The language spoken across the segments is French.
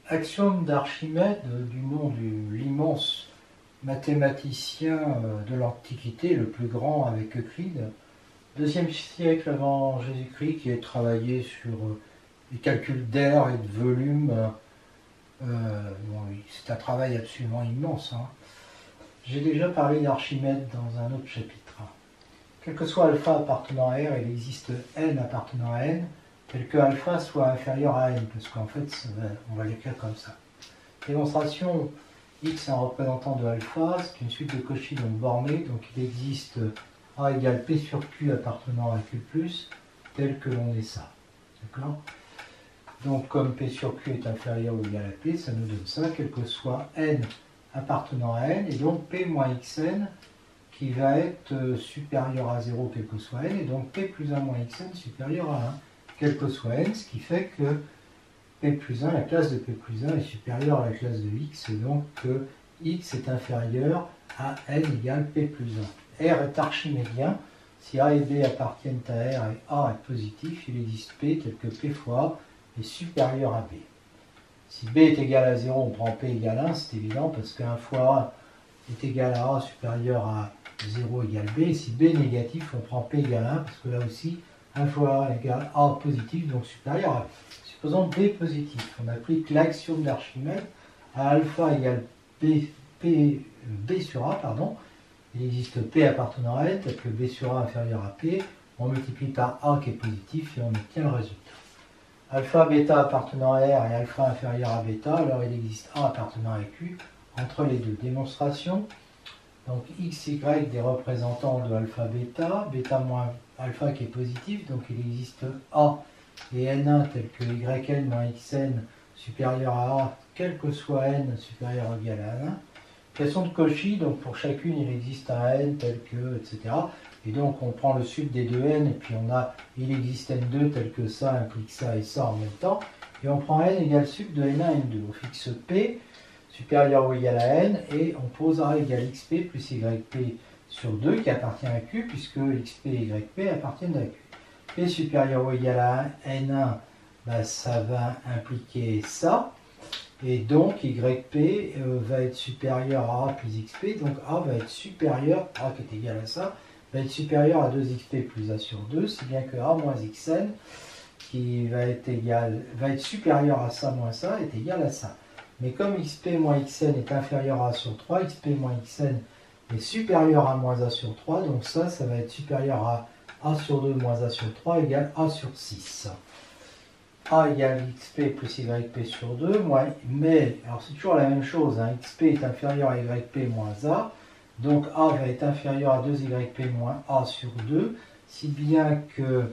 Axiome d'Archimède, du nom de l'immense mathématicien de l'Antiquité, le plus grand avec Euclide, 2e siècle avant Jésus-Christ, qui a travaillé sur les calculs d'air et de volume. C'est un travail absolument immense. J'ai déjà parlé d'Archimède dans un autre chapitre. Quel que soit alpha appartenant à R, il existe n appartenant à n, tel que alpha soit inférieur à n, parce qu'en fait, on va l'écrire comme ça. Démonstration, x est un représentant de alpha, c'est une suite de Cauchy donc bornée, donc il existe a égale p sur q appartenant à q+, tel que l'on est ça. D'accord? Donc comme p sur q est inférieur ou égal à p, ça nous donne ça, quel que soit n appartenant à n, et donc p moins xn, qui va être supérieur à 0 quel que soit n, et donc p plus 1 moins xn supérieur à 1 quel que soit n, ce qui fait que p plus 1, la classe de p plus 1 est supérieure à la classe de x, et donc que x est inférieur à n égale p plus 1. R est archimédien. Si a et b appartiennent à R et a est positif, il existe p tel que p fois a est supérieur à b. Si b est égal à 0, on prend p égale 1, c'est évident, parce que 1 fois a est égal à a supérieur à 0 égale b. Et si b est négatif, on prend p égale 1, parce que là aussi, 1 fois a égale a positif, donc supérieur à b. Supposons b positif. On applique l'axiome d'Archimède à alpha égale b sur a, pardon. Il existe p appartenant à n, tel que b sur a inférieur à p. On multiplie par a qui est positif et on obtient le résultat. Alpha bêta appartenant à R et alpha inférieur à bêta, alors il existe a appartenant à q entre les deux. Démonstration. Donc x, y des représentants de alpha bêta, bêta moins alpha qui est positif, donc il existe a et n1 tel que yn moins xn supérieur à a, quel que soit n supérieur ou égal à 1. Question de Cauchy, donc pour chacune il existe un n tel que, etc. Et donc on prend le sud des deux n, et puis on a il existe n2 tel que ça implique ça et ça en même temps. Et on prend n égale sud de n1 n2. On fixe p supérieur ou égal à n, et on pose a égale xp plus yp sur 2 qui appartient à q, puisque xp et yp appartiennent à q. P supérieur ou égal à n1, ben, ça va impliquer ça. Et donc yp va être supérieur à a plus xp, donc a va être supérieur, a qui est égal à ça, va être supérieur à 2xp plus a sur 2, si bien que a moins xn, qui va être supérieur à ça moins ça, est égal à ça. Mais comme xp moins xn est inférieur à a sur 3, xp moins xn est supérieur à moins a sur 3, donc ça va être supérieur à a sur 2 moins a sur 3 égale a sur 6. A égale xp plus yp sur 2, mais, alors c'est toujours la même chose, xp est inférieur à yp moins a, donc a va être inférieur à 2yp moins a sur 2, si bien que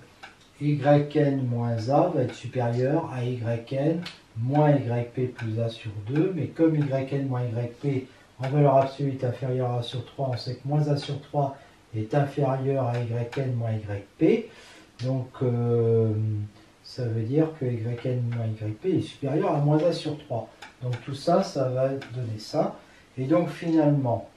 yn moins a va être supérieur à yn moins yp plus a sur 2, mais comme yn moins yp en valeur absolue est inférieur à a sur 3, on sait que moins a sur 3 est inférieur à yn moins yp, donc ça veut dire que yn moins yp est supérieur à moins a sur 3. Donc tout ça, ça va donner ça. Et donc finalement,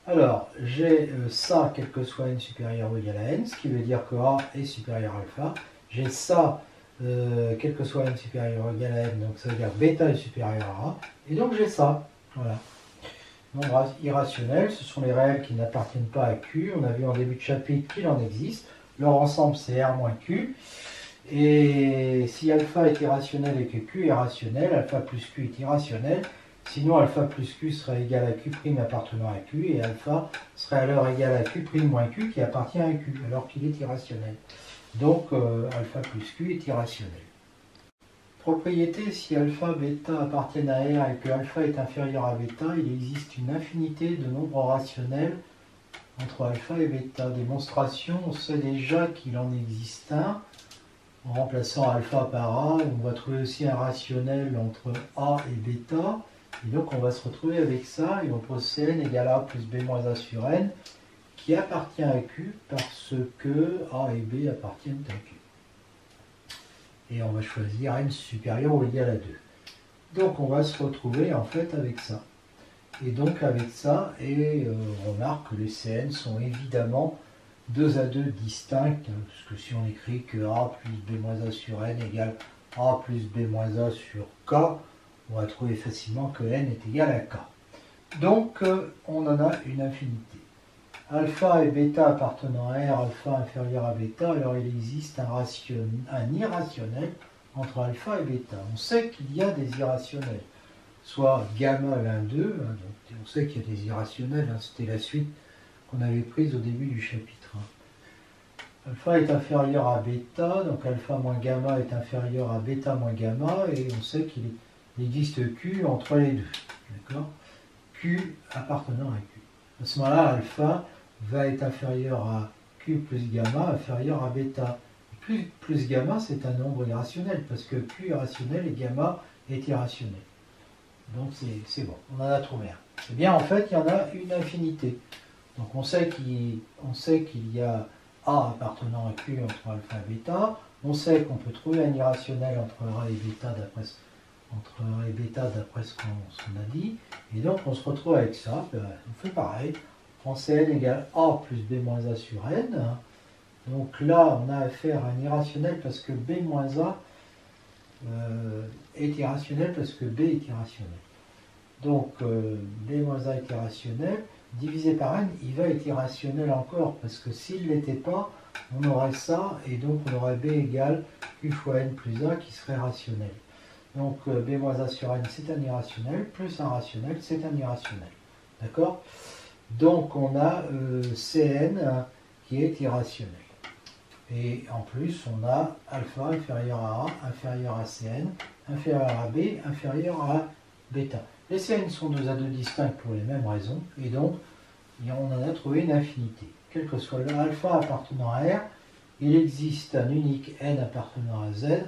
alors j'ai ça, quel que soit n supérieur ou égal à n, ce qui veut dire que a est supérieur à alpha. J'ai ça, quel que soit n supérieur ou égal à n, donc ça veut dire bêta est supérieur à a. Et donc j'ai ça, voilà. Nombres irrationnels, ce sont les réels qui n'appartiennent pas à Q. On a vu en début de chapitre qu'il en existe. Leur ensemble, c'est R moins Q. Et si alpha est irrationnel et que Q est rationnel, alpha plus Q est irrationnel. Sinon, alpha plus Q serait égal à Q' appartenant à Q, et alpha serait alors égal à Q' moins Q qui appartient à Q, alors qu'il est irrationnel. Donc, alpha plus Q est irrationnel. Propriété, si alpha, bêta appartiennent à R et que alpha est inférieur à bêta, il existe une infinité de nombres rationnels entre alpha et bêta. Démonstration, on sait déjà qu'il en existe un. En remplaçant alpha par a, on va trouver aussi un rationnel entre a et bêta. Et donc on va se retrouver avec ça, et on pose Cn égale a plus b moins a sur n, qui appartient à Q parce que a et b appartiennent à Q. Et on va choisir n supérieur ou égal à 2. Donc on va se retrouver en fait avec ça. Et donc avec ça, on remarque que les Cn sont évidemment 2 à 2 distinctes, parce que si on écrit que a plus b moins a sur n égale a plus b moins a sur k, on va trouver facilement que n est égal à k. Donc, on en a une infinité. Alpha et bêta appartenant à R, alpha inférieur à bêta, alors il existe un irrationnel entre alpha et bêta. On sait qu'il y a des irrationnels, soit gamma l'un d'eux, hein, donc on sait qu'il y a des irrationnels, hein, c'était la suite qu'on avait prise au début du chapitre. Hein. Alpha est inférieur à bêta, donc alpha moins gamma est inférieur à bêta moins gamma, et on sait qu'il existe Q entre les deux. D'accord ? Q appartenant à Q. À ce moment-là, alpha va être inférieur à Q plus gamma, inférieur à bêta. Plus gamma, c'est un nombre irrationnel, parce que Q est rationnel et gamma est irrationnel. Donc c'est bon, on en a trouvé un. Eh bien, en fait, il y en a une infinité. Donc on sait qu'il y a A appartenant à Q entre alpha et bêta. On sait qu'on peut trouver un irrationnel entre A et bêta d'après ce qu'on a dit. Et donc on se retrouve avec ça. On fait pareil. On prend Cn égale A plus B moins A sur N. Donc là, on a affaire à un irrationnel parce que B moins A est irrationnel parce que B est irrationnel. Donc B moins A est irrationnel. Divisé par N, il va être irrationnel encore parce que s'il ne l'était pas, on aurait ça et donc on aurait B égale Q fois N plus A qui serait rationnel. Donc B moins A sur N, c'est un irrationnel, plus un rationnel, c'est un irrationnel. D'accord ? Donc on a Cn qui est irrationnel. Et en plus, on a alpha inférieur à A, inférieur à Cn, inférieur à B, inférieur à bêta. Les Cn sont deux A2 distincts pour les mêmes raisons, et donc on en a trouvé une infinité. Quel que soit l'alpha appartenant à R, il existe un unique n appartenant à Z,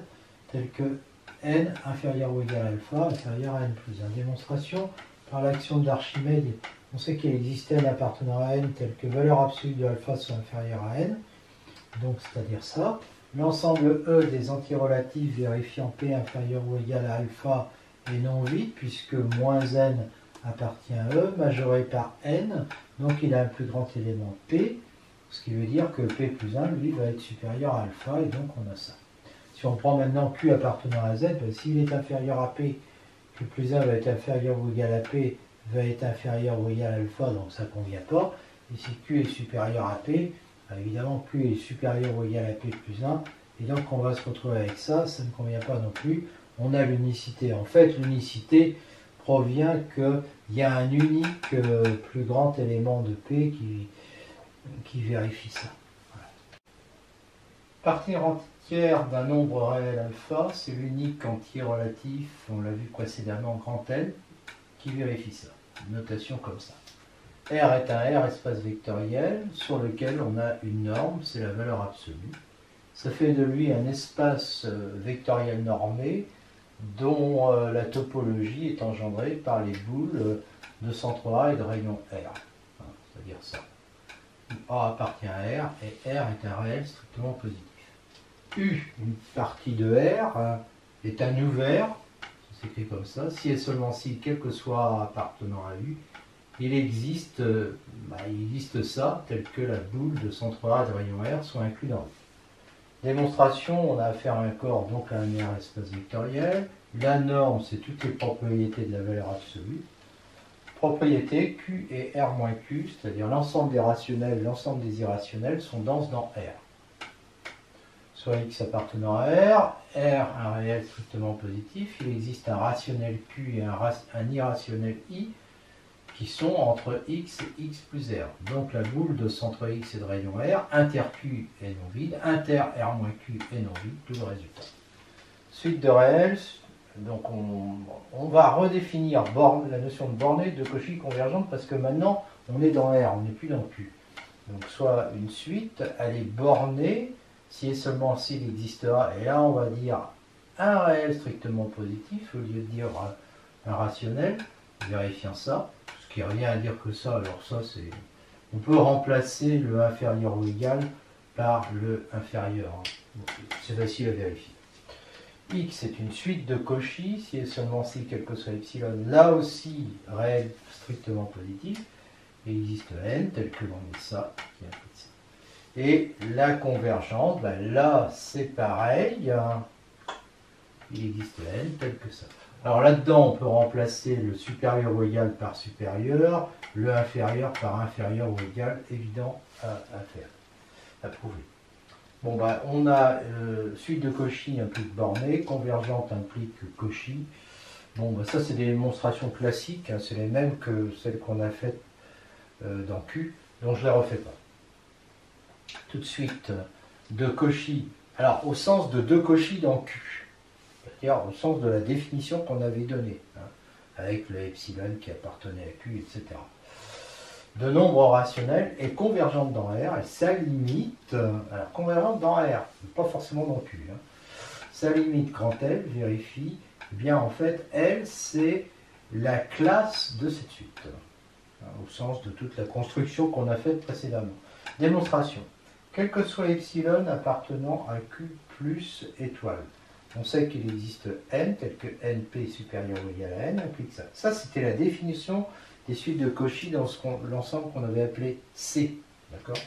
tel que n inférieur ou égal à alpha, inférieur à n plus 1. Démonstration par l'action d'Archimède, on sait qu'il existe n appartenant à n, tel que valeur absolue de alpha soit inférieure à n. Donc, c'est-à-dire ça. L'ensemble E des antirelatifs vérifiant P inférieur ou égal à alpha est non vide, puisque moins n appartient à E, majoré par n, donc il a un plus grand élément P, ce qui veut dire que P plus 1, lui, va être supérieur à alpha, et donc on a ça. Si on prend maintenant Q appartenant à Z, ben, s'il est inférieur à P, Q plus 1 va être inférieur ou égal à P, va être inférieur ou égal à alpha, donc ça ne convient pas. Et si Q est supérieur à P, évidemment, Q est supérieur ou égal à P plus 1, et donc on va se retrouver avec ça, ça ne convient pas non plus. On a l'unicité. En fait, l'unicité provient qu'il y a un unique plus grand élément de P qui vérifie ça. Voilà. Partir entière d'un nombre réel alpha, c'est l'unique entier relatif, on l'a vu précédemment, grand N, qui vérifie ça. Une notation comme ça. R est un R espace vectoriel sur lequel on a une norme, c'est la valeur absolue. Ça fait de lui un espace vectoriel normé dont la topologie est engendrée par les boules de centre A et de rayon R. C'est-à-dire ça. A appartient à R et R est un réel strictement positif. U, une partie de R, est un ouvert, ça s'écrit comme ça, si et seulement si, quel que soit appartenant à U, il existe ça, tel que la boule de centre A de rayon R soit inclus dans U. Démonstration, on a affaire à un corps, donc à un R espace vectoriel. La norme, c'est toutes les propriétés de la valeur absolue. Propriété, Q et R moins Q, c'est-à-dire l'ensemble des rationnels, l'ensemble des irrationnels sont denses dans R. Soit X appartenant à R, un réel strictement positif, il existe un rationnel Q et un irrationnel I, qui sont entre x et x plus r. Donc la boule de centre x et de rayon r, inter q est non vide, inter r moins q est non vide, tout le résultat. Suite de réels, donc on va redéfinir la notion de bornée de Cauchy convergente parce que maintenant on est dans R, on n'est plus dans Q. Donc soit une suite, elle est bornée si et seulement s'il existera, et là on va dire un réel strictement positif au lieu de dire un rationnel, vérifiant ça. Ce qui revient à dire que ça, alors ça c'est... On peut remplacer le inférieur ou égal par le inférieur. C'est facile à vérifier. X est une suite de Cauchy, si et seulement si, quel que soit epsilon, là aussi réel strictement positif. Et il existe n, tel que l'on met ça, qui implique ça. Et la convergence, ben là c'est pareil. Il existe n, tel que ça. Alors là-dedans, on peut remplacer le supérieur ou égal par supérieur, le inférieur par inférieur ou égal, évident à faire, à prouver. Bon, bah, on a suite de Cauchy implique bornée, convergente implique Cauchy. Bon, bah, ça, c'est des démonstrations classiques, hein, c'est les mêmes que celles qu'on a faites dans Q, donc je ne les refais pas. Tout de suite, de Cauchy, alors au sens de Cauchy dans Q, c'est-à-dire au sens de la définition qu'on avait donnée, hein, avec le epsilon qui appartenait à Q, etc. De nombre rationnel est convergente dans R et sa limite, alors convergente dans R, pas forcément dans Q, hein, sa limite quand elle vérifie, eh bien en fait, elle c'est la classe de cette suite, hein, au sens de toute la construction qu'on a faite précédemment. Démonstration. Quel que soit epsilon appartenant à Q plus étoile, on sait qu'il existe n, tel que np supérieur ou égal à n, implique ça. Ça, c'était la définition des suites de Cauchy dans l'ensemble qu'on avait appelé C. D'accord?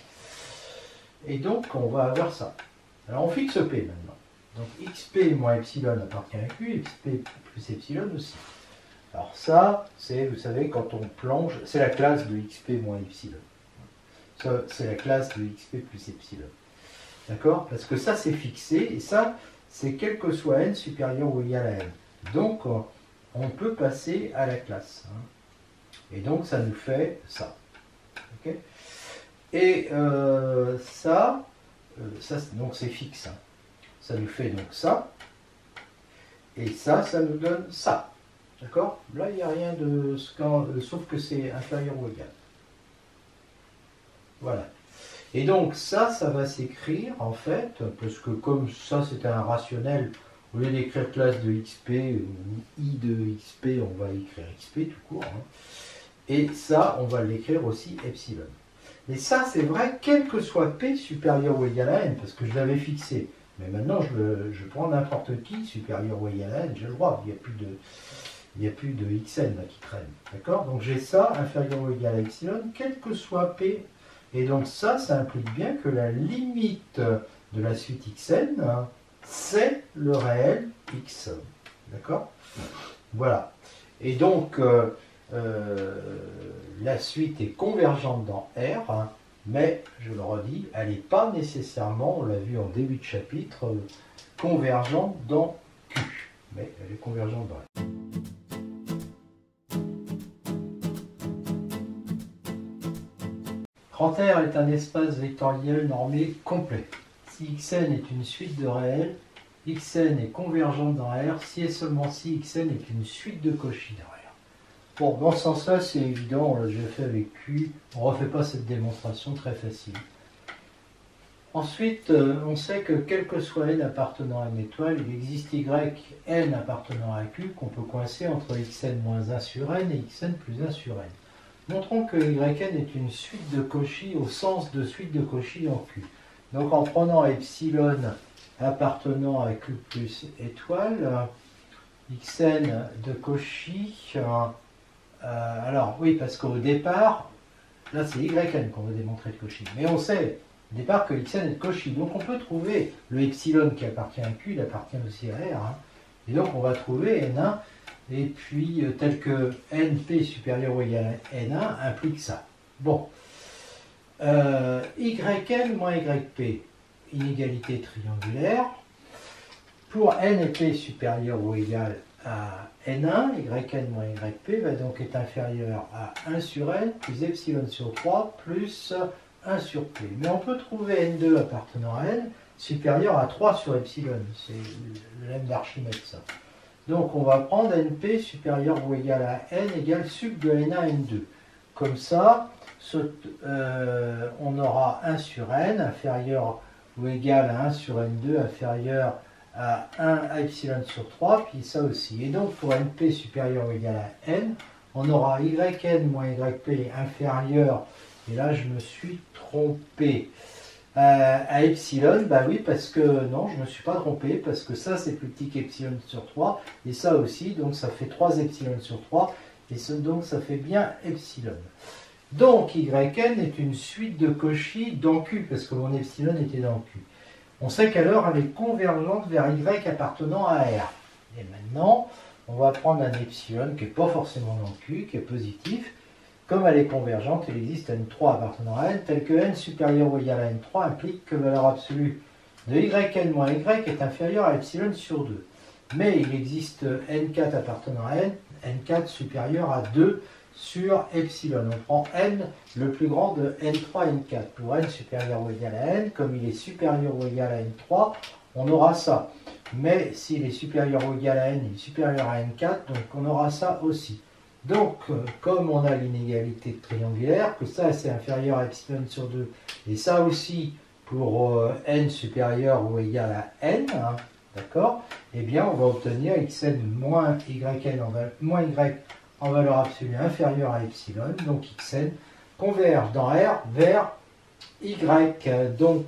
Et donc, on va avoir ça. Alors, on fixe P maintenant. Donc, xp moins epsilon appartient à Q, xp plus epsilon aussi. Alors ça, c'est, vous savez, quand on plonge, c'est la classe de xp moins epsilon. Ça, c'est la classe de xp plus epsilon. D'accord? Parce que ça, c'est fixé, et ça, c'est quel que soit n supérieur ou égal à n. Donc, on peut passer à la classe. Hein. Et donc, ça nous fait ça. Okay? Et ça donc c'est fixe. Hein. Ça nous fait donc ça. Et ça nous donne ça. D'accord? Là, il n'y a rien de... sauf que c'est inférieur ou égal. Voilà. Et donc, ça va s'écrire, en fait, parce que comme ça, c'est un rationnel, au lieu d'écrire classe de xp ou i de xp, on va écrire xp tout court. Hein. Et ça, on va l'écrire aussi epsilon. Et ça, c'est vrai, quel que soit P supérieur ou égal à N, parce que je l'avais fixé. Mais maintenant, je prends n'importe qui, supérieur ou égal à N, j'ai le droit, il n'y a plus de Xn là, qui traîne. D'accord? Donc j'ai ça, inférieur ou égal à epsilon, quel que soit P. Et donc ça implique bien que la limite de la suite Xn, hein, c'est le réel X. D'accord? Voilà. Et donc... la suite est convergente dans R, hein, mais, je le redis, elle n'est pas nécessairement, on l'a vu en début de chapitre, convergente dans Q, mais elle est convergente dans R. Grand R est un espace vectoriel normé complet. Si Xn est une suite de réels, Xn est convergente dans R si et seulement si Xn est une suite de Cauchy dans R. Bon, dans ce sens-là, c'est évident, on l'a déjà fait avec Q, on ne refait pas cette démonstration très facile. Ensuite, on sait que quel que soit n appartenant à une étoile, il existe yn appartenant à Q qu'on peut coincer entre xn moins 1 sur n et xn plus 1 sur n. Montrons que yn est une suite de Cauchy au sens de suite de Cauchy en Q. Donc en prenant epsilon appartenant à Q plus étoile, xn de Cauchy... alors oui, parce qu'au départ, là c'est yn qu'on veut démontrer de Cauchy. Mais on sait au départ que xn est de Cauchy. Donc on peut trouver le epsilon qui appartient à Q, il appartient aussi à R. Hein. Et donc on va trouver N1, et puis tel que NP supérieur ou égal à N1 implique ça. Bon. Yn moins Yp, inégalité triangulaire. Pour N et P supérieur ou égal à N1, Yn moins Yp va donc être inférieur à 1 sur N plus epsilon sur 3 plus 1 sur P. Mais on peut trouver N2 appartenant à N supérieur à 3 sur epsilon. C'est le lemme d'Archimède, ça. Donc on va prendre Np supérieur ou égal à N égale sup de N1 N2. Comme ça, on aura 1 sur N inférieur ou égal à 1 sur N2 inférieur à 1 à epsilon sur 3, puis ça aussi. Et donc pour Np supérieur ou égal à N, on aura Yn moins Yp inférieur, et là je me suis trompé, à epsilon, bah oui, parce que non, je ne me suis pas trompé, parce que ça c'est plus petit qu'epsilon sur 3, et ça aussi, donc ça fait 3 epsilon sur 3, et donc ça fait bien epsilon. Donc Yn est une suite de Cauchy dans Q, parce que mon epsilon était dans Q. On sait qu'alors elle est convergente vers Y appartenant à R. Et maintenant, on va prendre un epsilon qui n'est pas forcément dans le Q, qui est positif. Comme elle est convergente, il existe n3 appartenant à n, tel que n supérieur ou égal à n3 implique que valeur absolue de yn moins y est inférieure à epsilon sur 2. Mais il existe n4 appartenant à n, n4 supérieur à 2 sur epsilon. On prend n, le plus grand de n3, n4. Pour n supérieur ou égal à n, comme il est supérieur ou égal à n3, on aura ça. Mais s'il est supérieur ou égal à n, il est supérieur à n4, donc on aura ça aussi. Donc, comme on a l'inégalité triangulaire, que ça c'est inférieur à epsilon sur 2, et ça aussi pour n supérieur ou égal à n, hein, d'accord, eh bien on va obtenir xn moins yn moins y en valeur absolue inférieure à epsilon, donc xn converge dans R vers y. Donc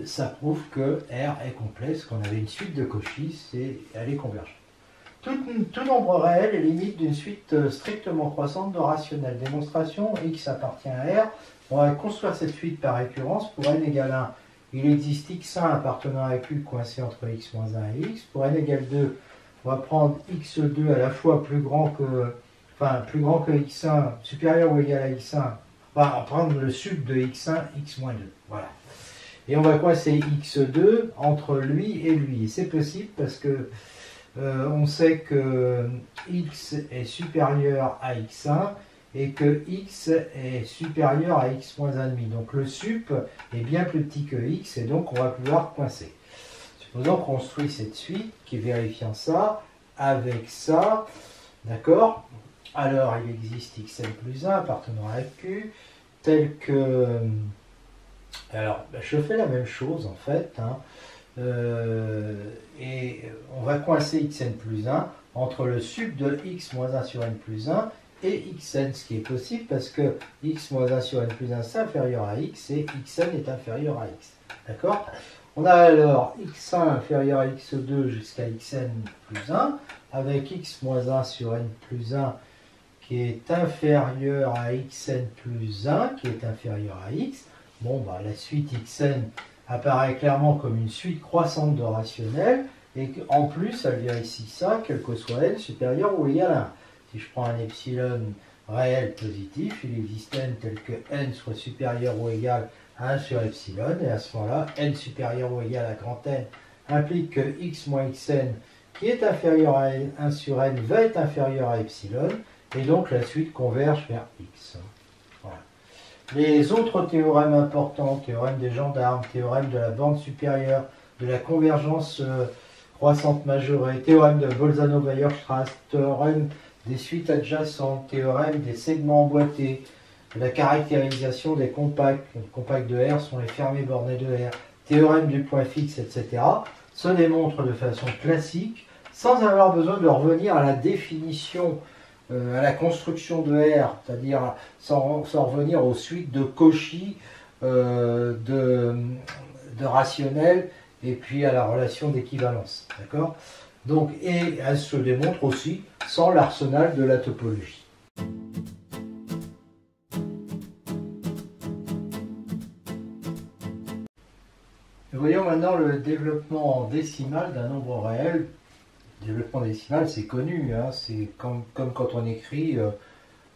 ça prouve que R est complet, parce qu'on avait une suite de Cauchy, elle est convergente. Tout nombre réel est limite d'une suite strictement croissante de rationnels. Démonstration, x appartient à R. On va construire cette suite par récurrence. Pour n égale 1, il existe x1 appartenant à q coincé entre x moins 1 et x. Pour n égale 2, on va prendre x2 à la fois plus grand que x1, supérieur ou égal à x1. On va prendre le sub de x1, x moins 2. Voilà. Et on va coincer x2 entre lui et lui. Et c'est possible parce que on sait que x est supérieur à x1 et que x est supérieur à x moins 1,5. Donc le sup est bien plus petit que x et donc on va pouvoir coincer. Supposons qu'on construit cette suite qui est vérifiant ça avec ça. D'accord? Alors il existe xn plus 1 appartenant à q tel que... Alors je fais la même chose en fait. Hein. Et on va coincer xn plus 1 entre le sub de x moins 1 sur n plus 1 et xn, ce qui est possible parce que x moins 1 sur n plus 1 c'est inférieur à x et xn est inférieur à x. D'accord? On a alors x1 inférieur à x2 jusqu'à xn plus 1 avec x moins 1 sur n plus 1 qui est inférieur à xn plus 1 qui est inférieur à x. Bon, bah, la suite xn apparaît clairement comme une suite croissante de rationnels et en plus elle vérifie ça quel que soit n supérieur ou égal à 1. Si je prends un epsilon réel positif, il existe n tel que n soit supérieur ou égal à 1 sur epsilon et à ce moment-là n supérieur ou égal à grand N implique que x moins xn qui est inférieur à 1 sur n va être inférieur à epsilon et donc la suite converge vers x. Voilà. Les autres théorèmes importants, théorème des gendarmes, théorème de la bande supérieure, de la convergence croissante majorée, théorème de Bolzano-Weierstrass, théorème des suites adjacentes, théorème des segments emboîtés, la caractérisation des compacts. Les compacts de R sont les fermés bornés de R, théorème du point fixe, etc. se démontrent de façon classique, sans avoir besoin de revenir à la définition à la construction de R, c'est-à-dire sans revenir aux suites de Cauchy, de rationnels, et puis à la relation d'équivalence. D'accord? Donc, et elle se démontre aussi sans l'arsenal de la topologie. Voyons maintenant le développement décimal d'un nombre réel. Le développement décimal, c'est connu, hein, c'est comme quand on écrit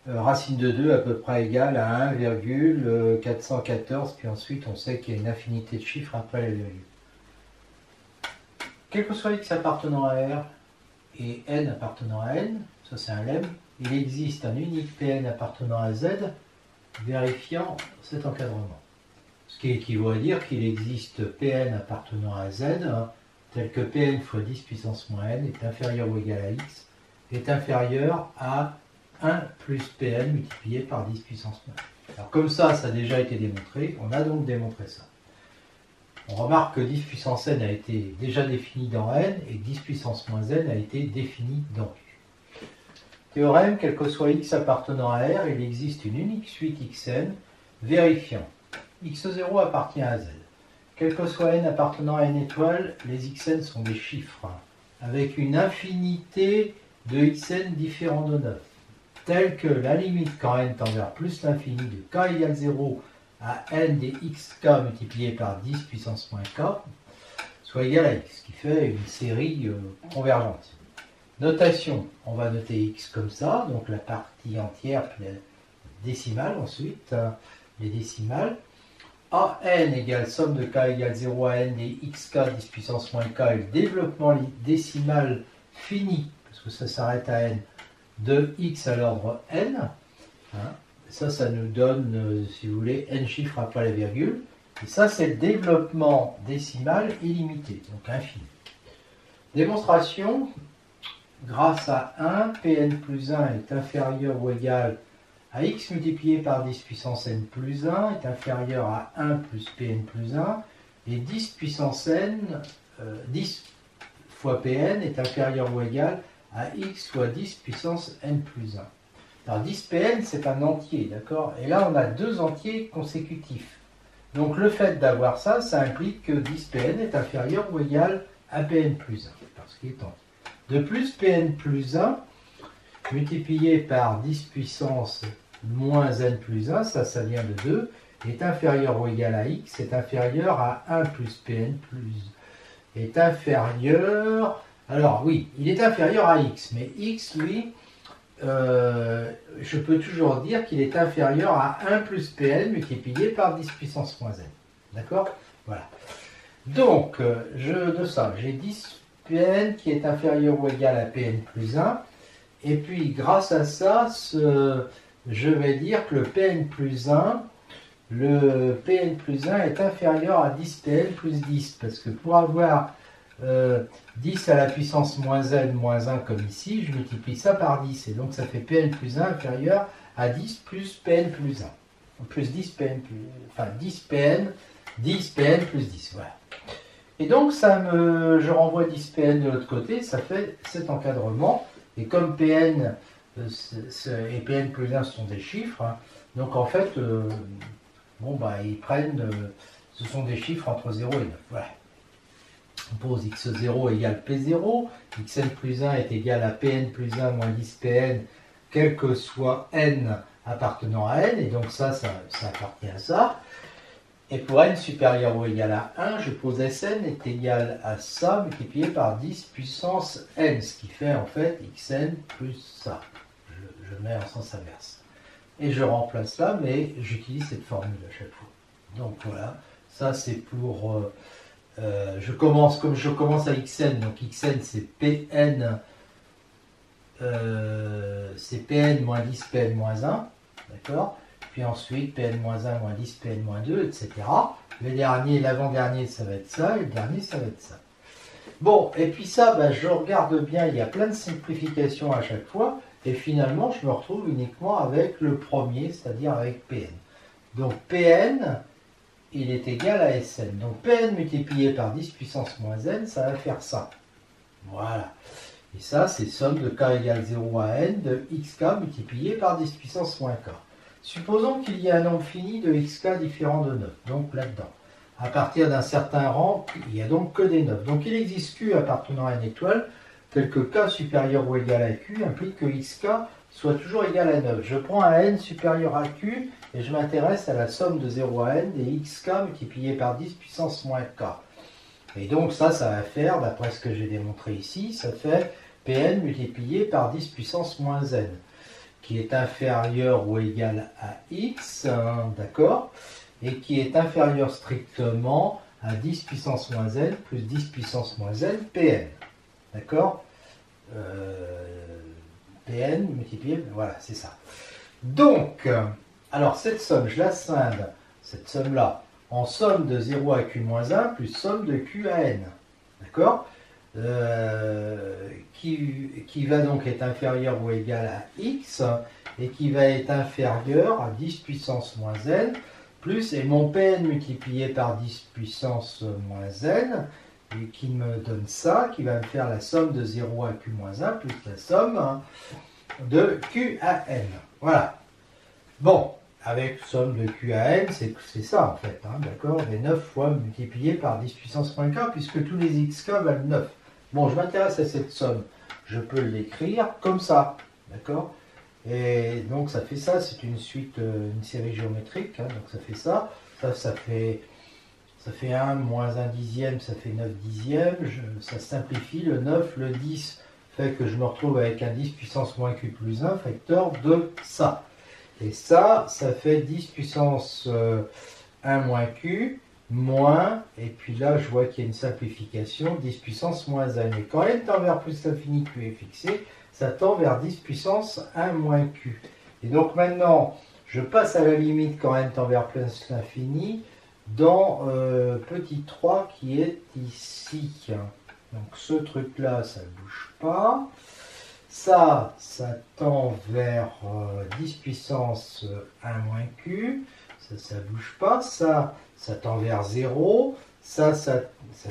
racine de 2 à peu près égale à 1,414, puis ensuite on sait qu'il y a une infinité de chiffres après les virgules. Quel que soit x appartenant à R et n appartenant à n, ça c'est un lemme, il existe un unique Pn appartenant à Z vérifiant cet encadrement. Ce qui équivaut à dire qu'il existe Pn appartenant à Z, hein, tel que Pn fois 10 puissance moins n est inférieur ou égal à x, est inférieur à 1 plus Pn multiplié par 10 puissance moins n. Alors comme ça a déjà été démontré, on a donc démontré ça. On remarque que 10 puissance n a été déjà défini dans n et 10 puissance moins n a été défini dans q. Théorème, quel que soit x appartenant à R, il existe une unique suite xn vérifiant x0 appartient à z. Quel que soit n appartenant à n étoile, les xn sont des chiffres, avec une infinité de xn différents de 9, telle que la limite quand n tend vers plus l'infini de k égale 0 à n des xk multiplié par 10 puissance moins k, soit égal à x, ce qui fait une série convergente. Notation, on va noter x comme ça, donc la partie entière puis la décimale ensuite, les décimales. A n égale somme de k égale 0 à n des xk 10 puissance moins k et le développement décimal fini, parce que ça s'arrête à n, de x à l'ordre n. Hein. Ça nous donne, si vous voulez, n chiffres après la virgule. Et ça, c'est le développement décimal illimité, donc infini. Démonstration, grâce à 1, Pn plus 1 est inférieur ou égal à x multiplié par 10 puissance n plus 1 est inférieur à 1 plus Pn plus 1, et 10 puissance n, 10 fois Pn est inférieur ou égal à x fois 10 puissance n plus 1. Alors 10 Pn, c'est un entier, d'accord? Et là, on a deux entiers consécutifs. Donc le fait d'avoir ça, ça implique que 10 Pn est inférieur ou égal à Pn plus 1, parce qu'il est entier. De plus, Pn plus 1, multiplié par 10 puissance moins n plus 1, ça vient de 2, est inférieur ou égal à x, est inférieur à 1 plus Pn plus, est inférieur, alors oui, il est inférieur à x, mais x, lui, je peux toujours dire qu'il est inférieur à 1 plus Pn multiplié par 10 puissance moins n. D'accord? Voilà. Donc, de ça, j'ai 10 Pn qui est inférieur ou égal à Pn plus 1. Et puis, grâce à ça, je vais dire que le Pn plus 1 est inférieur à 10 Pn plus 10. Parce que pour avoir 10 à la puissance moins n moins 1 comme ici, je multiplie ça par 10. Et donc, ça fait Pn plus 1 inférieur à 10 plus Pn plus 1. Plus 10 Pn plus... Enfin, 10 Pn plus 10. Voilà. Et donc, je renvoie 10 Pn de l'autre côté, ça fait cet encadrement. Et comme Pn et Pn plus 1 sont des chiffres, hein, donc en fait, ils prennent, ce sont des chiffres entre 0 et 9. Voilà. On pose x0 égale p0, xn plus 1 est égal à Pn plus 1 moins 10 Pn, quel que soit n appartenant à n, et donc ça appartient à ça. Et pour n supérieur ou égal à 1, je pose Sn est égal à ça multiplié par 10 puissance n, ce qui fait en fait xn plus ça. Je mets en sens inverse. Et je remplace là, mais j'utilise cette formule à chaque fois. Donc voilà, ça c'est pour... comme je commence à xn, donc xn c'est Pn, moins 10 Pn moins 1, d'accord? Puis ensuite Pn-1 moins 10, Pn-2, etc. Le dernier, l'avant-dernier, ça va être ça, et le dernier, ça va être ça. Bon, et puis ça, je regarde bien, il y a plein de simplifications à chaque fois, et finalement, je me retrouve uniquement avec le premier, c'est-à-dire avec Pn. Donc Pn, il est égal à Sn. Donc Pn multiplié par 10 puissance moins n, ça va faire ça. Voilà. Et ça, c'est somme de k égale 0 à n de xk multiplié par 10 puissance moins k. Supposons qu'il y ait un nombre fini de xk différent de 9, donc là-dedans. À partir d'un certain rang, il n'y a donc que des 9. Donc il existe q appartenant à une étoile, tel que k supérieur ou égal à q implique que xk soit toujours égal à 9. Je prends un n supérieur à q et je m'intéresse à la somme de 0 à n des xk multiplié par 10 puissance moins k. Et donc ça va faire, d'après ce que j'ai démontré ici, ça fait Pn multiplié par 10 puissance moins n, qui est inférieur ou égal à x, hein, d'accord, et qui est inférieur strictement à 10 puissance moins n plus 10 puissance moins n Pn, d'accord, Pn multiplié, voilà, c'est ça. Donc, alors cette somme, je la scinde, cette somme-là, en somme de 0 à q moins 1 plus somme de q à n, d'accord, qui va donc être inférieur ou égal à x et qui va être inférieur à 10 puissance moins n plus, et mon Pn multiplié par 10 puissance moins n, et qui me donne ça, qui va me faire la somme de 0 à q moins 1 plus la somme de q à n. Voilà. Bon, avec somme de q à n, c'est ça en fait, hein, d'accord, les 9 fois multiplié par 10 puissance moins k, puisque tous les xk valent 9. Bon, je m'intéresse à cette somme, je peux l'écrire comme ça, d'accord? Et donc ça fait ça, c'est une suite, une série géométrique, hein, donc ça fait ça, ça fait 1 moins 1 dixième, ça fait 9 dixièmes, ça simplifie, le 9, le 10 fait que je me retrouve avec un 10 puissance moins q plus 1 facteur de ça. Et ça fait 10 puissance 1 moins q moins, et puis là je vois qu'il y a une simplification, 10 puissance moins n. Et quand n tend vers plus l'infini, q est fixé, ça tend vers 10 puissance 1 moins q. Et donc maintenant, je passe à la limite quand n tend vers plus l'infini, dans petit 3 qui est ici. Donc ce truc-là, ça ne bouge pas. Ça tend vers 10 puissance 1 moins q. Ça ne bouge pas. Ça tend vers 0. Ça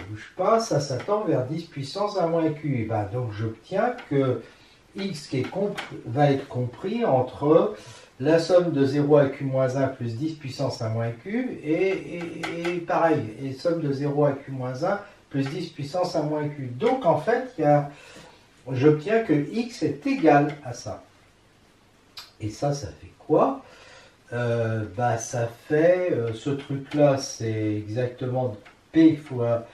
bouge pas. Ça tend vers 10 puissance 1 moins q. Et ben, donc j'obtiens que x va être compris entre la somme de 0 à q-1 plus 10 puissance 1 moins q et pareil, et somme de 0 à q-1 plus 10 puissance 1 moins q. Donc en fait, j'obtiens que x est égal à ça. Et ça fait quoi? Ça fait, ce truc-là, c'est exactement p fois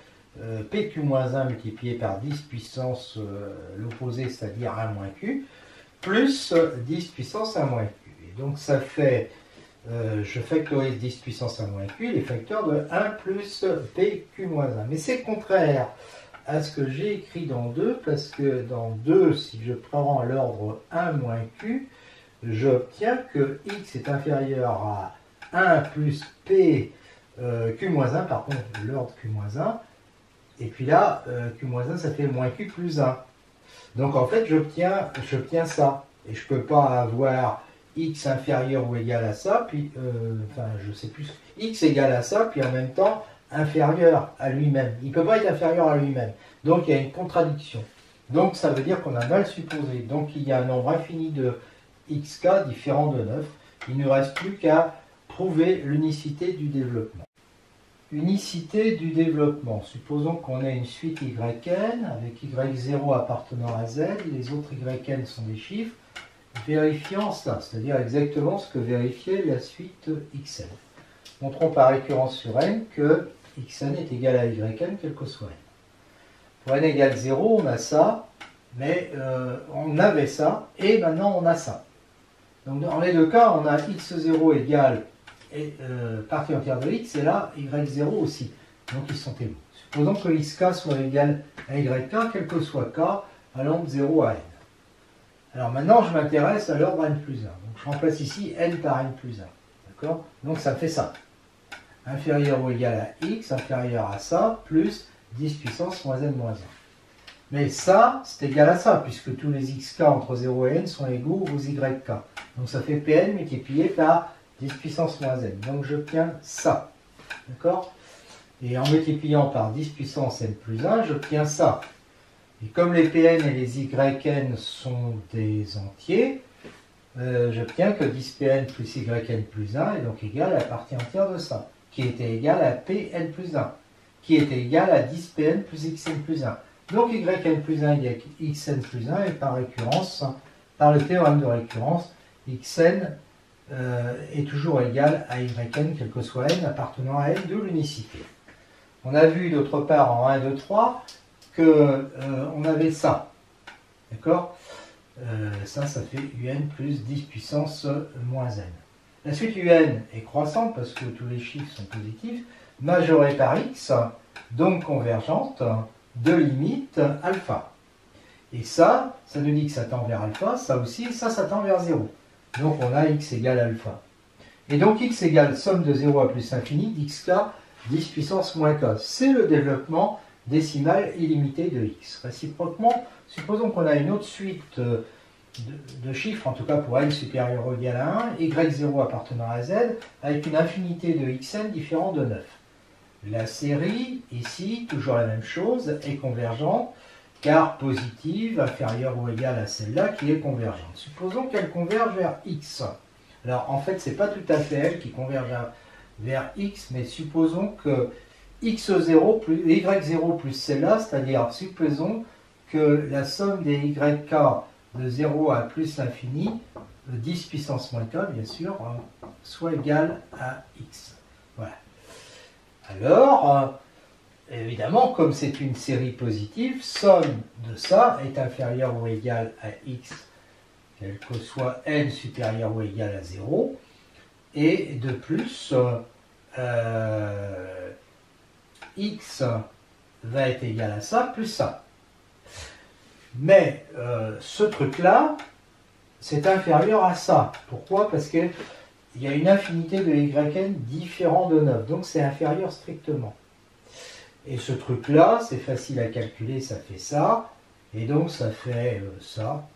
pq-1 multiplié par 10 puissance l'opposé, c'est-à-dire 1 moins q, plus 10 puissance 1 moins q. Et donc ça fait, je factorise 10 puissance 1 moins q, les facteurs de 1 plus pq-1. Mais c'est contraire à ce que j'ai écrit dans 2, parce que dans 2, si je prends l'ordre 1 moins q, j'obtiens que x est inférieur à 1 plus p q-1, par contre l'ordre q-1, et puis là, q-1, ça fait moins q plus 1. Donc en fait, j'obtiens ça. Et je ne peux pas avoir x inférieur ou égal à ça, puis, je sais plus, x égal à ça, puis en même temps inférieur à lui-même. Il ne peut pas être inférieur à lui-même. Donc il y a une contradiction. Donc ça veut dire qu'on a mal supposé. Donc il y a un nombre infini de xk différent de 9. Il ne reste plus qu'à prouver l'unicité du développement. Unicité du développement. Supposons qu'on ait une suite yn avec y0 appartenant à z, les autres yn sont des chiffres, vérifiant ça, c'est-à-dire exactement ce que vérifiait la suite xn. Montrons par récurrence sur n que xn est égal à yn, quel que soit n. Pour n égale 0, on a ça, mais on avait ça, et maintenant on a ça. Donc dans les deux cas, on a x0 égale partie entière de x, et là, y0 aussi. Donc ils sont égaux. Supposons que xk soit égal à yk, quel que soit k, allant de 0 à n. Alors maintenant, je m'intéresse à l'ordre n plus 1. Donc je remplace ici n par n plus 1. D'accord? Donc ça fait ça. Inférieur ou égal à x, inférieur à ça, plus 10 puissance moins n moins 1. Mais ça, c'est égal à ça, puisque tous les xk entre 0 et n sont égaux aux yk. Donc ça fait pn multiplié par 10 puissance moins n. Donc j'obtiens ça. D'accord? Et en multipliant par 10 puissance n plus 1, j'obtiens ça. Et comme les pn et les yn sont des entiers, j'obtiens que 10pn plus yn plus 1 est donc égal à la partie entière de ça, qui était égale à pn plus 1, qui était égal à 10pn plus xn plus 1. Donc yn plus 1 égale xn plus 1, et par récurrence, par le théorème de récurrence, xn est toujours égal à yn, quel que soit n appartenant à n de l'unicité. On a vu d'autre part en 1, 2, 3 qu'on avait ça. D'accord? Ça fait un plus 10 puissance moins n. La suite un est croissante parce que tous les chiffres sont positifs, majorée par x, donc convergente, de limite alpha. Et ça nous dit que ça tend vers alpha, ça aussi, ça tend vers 0. Donc on a x égale alpha. Et donc x égale somme de 0 à plus infini d'xk 10 puissance moins k. C'est le développement décimal illimité de x. Réciproquement, supposons qu'on a une autre suite de chiffres, en tout cas pour n supérieur ou égal à 1, y0 appartenant à z, avec une infinité de xn différent de 9. La série, ici, toujours la même chose, est convergente, car positive, inférieure ou égale à celle-là, qui est convergente. Supposons qu'elle converge vers x. Alors, en fait, ce n'est pas tout à fait elle qui converge vers x, mais supposons que x0 plus y0 plus celle-là, c'est-à-dire supposons que la somme des yk de 0 à plus l'infini, 10 puissance moins k, bien sûr, soit égale à x. Voilà. Alors, évidemment, comme c'est une série positive, somme de ça est inférieure ou égale à x, quel que soit n supérieur ou égal à 0. Et de plus, x va être égal à ça plus ça. Mais ce truc-là, c'est inférieur à ça. Pourquoi? Parce qu'il y a une infinité de yn différents de 9. Donc c'est inférieur strictement. Et ce truc-là, c'est facile à calculer, ça fait ça. Et donc ça fait ça.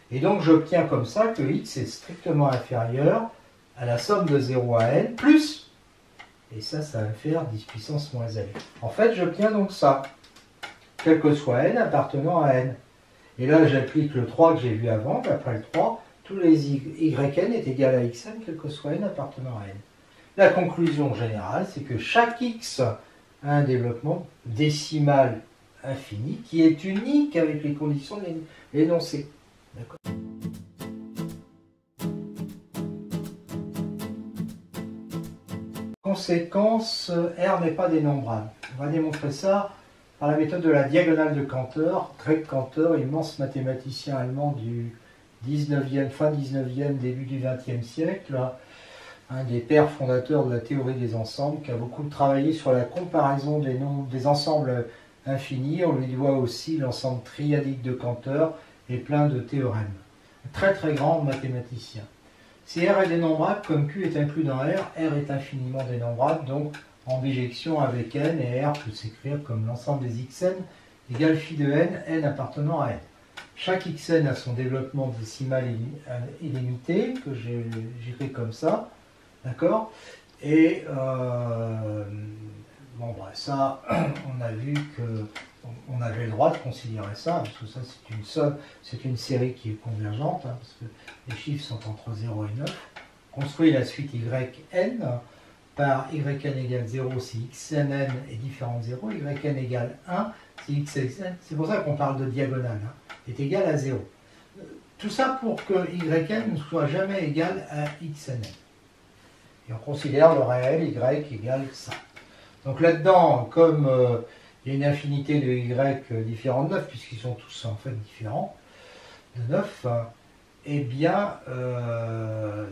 Et donc j'obtiens comme ça que x est strictement inférieur à la somme de 0 à n plus, et ça va me faire 10 puissance moins n. En fait, j'obtiens donc ça, quel que soit n appartenant à n. Et là, j'applique le 3 que j'ai vu avant, après le 3, tous les yn est égal à xn, quel que soit n appartenant à n. La conclusion générale, c'est que chaque x a un développement décimal infini qui est unique avec les conditions de l'énoncé. D'accord. Conséquence, R n'est pas dénombrable. On va démontrer ça par la méthode de la diagonale de Cantor. Greg Cantor, immense mathématicien allemand du 19e, fin 19e, début du 20e siècle, un des pères fondateurs de la théorie des ensembles, qui a beaucoup travaillé sur la comparaison des ensembles infinis. On lui doit aussi l'ensemble triadique de Cantor et plein de théorèmes. Un très très grand mathématicien. Si R est dénombrable, comme Q est inclus dans R, R est infiniment dénombrable, donc en bijection avec N, et R peut s'écrire comme l'ensemble des Xn égale phi de N, N appartenant à N. Chaque Xn a son développement décimal illimité, que j'écris comme ça, d'accord? Et bon, bah, ça, on a vu qu'on avait le droit de considérer ça, parce que ça c'est une somme, c'est une série qui est convergente, hein, parce que les chiffres sont entre 0 et 9. Construit la suite yn par yn égale 0 si xn est différent de 0, yn égale 1 si xn, c'est pour ça qu'on parle de diagonale, hein, est égal à 0. Tout ça pour que yn ne soit jamais égal à xn. Et on considère le réel y égale ça. Donc là-dedans, comme il y a une infinité de y différents de 9, puisqu'ils sont tous en fait différents de 9, eh bien,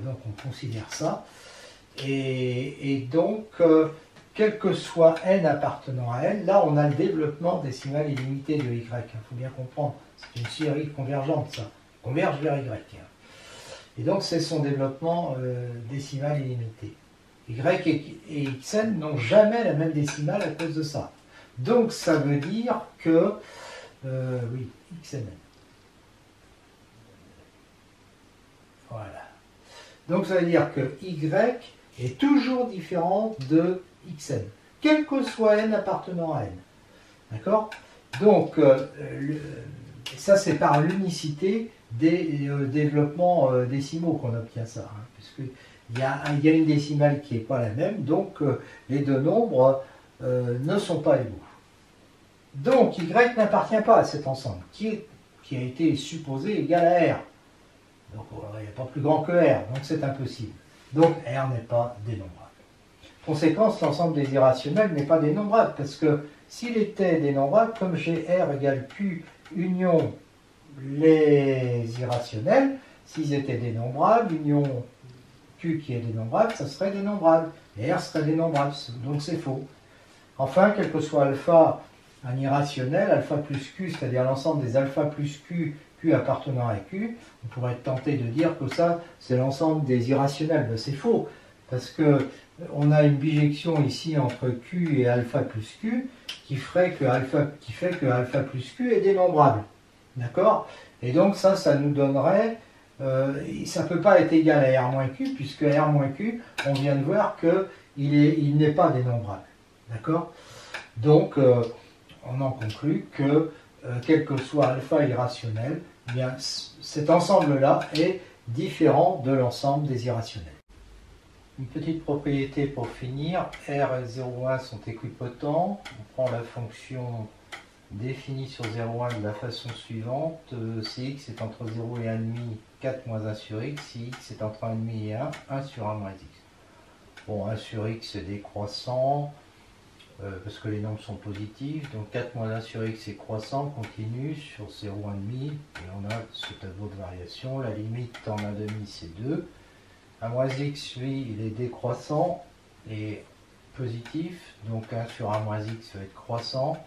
donc on considère ça. Et donc, quel que soit n appartenant à n, là on a le développement décimal illimité de y. Il faut bien comprendre, c'est une série convergente, ça. Converge vers y. Et donc c'est son développement décimal illimité. Y et xn n'ont jamais la même décimale à cause de ça. Donc ça veut dire que, oui, xn. Voilà. Donc ça veut dire que y est toujours différent de xn, quel que soit n appartenant à n. D'accord? Donc, ça c'est par l'unicité des développements décimaux qu'on obtient ça, hein, puisque il y a une décimale qui n'est pas la même, donc les deux nombres ne sont pas égaux. Donc y n'appartient pas à cet ensemble, qui a été supposé égal à R. Donc il n'y a pas plus grand que R, donc c'est impossible. Donc R n'est pas dénombrable. Conséquence, l'ensemble des irrationnels n'est pas dénombrable, parce que s'il était dénombrable, comme j'ai R égale Q union les irrationnels, s'ils étaient dénombrables, union Q qui est dénombrable, ça serait dénombrable. Et R serait dénombrable, donc c'est faux. Enfin, quel que soit alpha, un irrationnel, alpha plus Q, c'est-à-dire l'ensemble des alpha plus Q, Q appartenant à Q, on pourrait être tenté de dire que ça, c'est l'ensemble des irrationnels. Ben, c'est faux, parce que on a une bijection ici entre Q et alpha plus Q, qui fait que alpha plus Q est dénombrable. D'accord? Et donc ça nous donnerait... ça ne peut pas être égal à R moins Q, puisque R moins Q, on vient de voir qu'il n'est pas dénombrable. D'accord? Donc, on en conclut que, quel que soit alpha irrationnel, eh bien, cet ensemble-là est différent de l'ensemble des irrationnels. Une petite propriété pour finir, R et 0,1 sont équipotents. On prend la fonction définie sur 0,1 de la façon suivante. Si x est entre 0 et 1,5, 4 moins 1 sur x. Si x est entre 1,5 et 1, 1 sur 1 moins x. Bon, 1 sur x c'est décroissant. parce que les nombres sont positifs. Donc 4 moins 1 sur x est croissant, continu sur 0,5, et on a ce tableau de variation. La limite en 1,5 c'est 2. A moins x, lui, il est décroissant et positif, donc 1 sur a moins x va être croissant.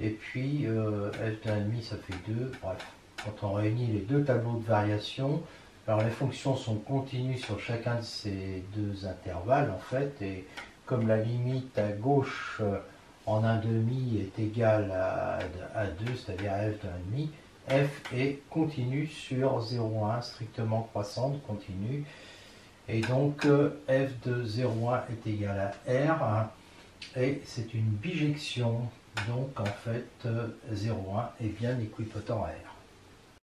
Et puis f de 1,5 ça fait 2. Bref, quand on réunit les deux tableaux de variation, alors les fonctions sont continues sur chacun de ces deux intervalles en fait, et comme la limite à gauche en 1,5 est égale à 2, c'est-à-dire à f de 1,5, f est continue sur 0,1, strictement croissante, continue. Et donc f de 0,1 est égal à r, hein, et c'est une bijection, donc en fait 0,1 est bien équipotent à r.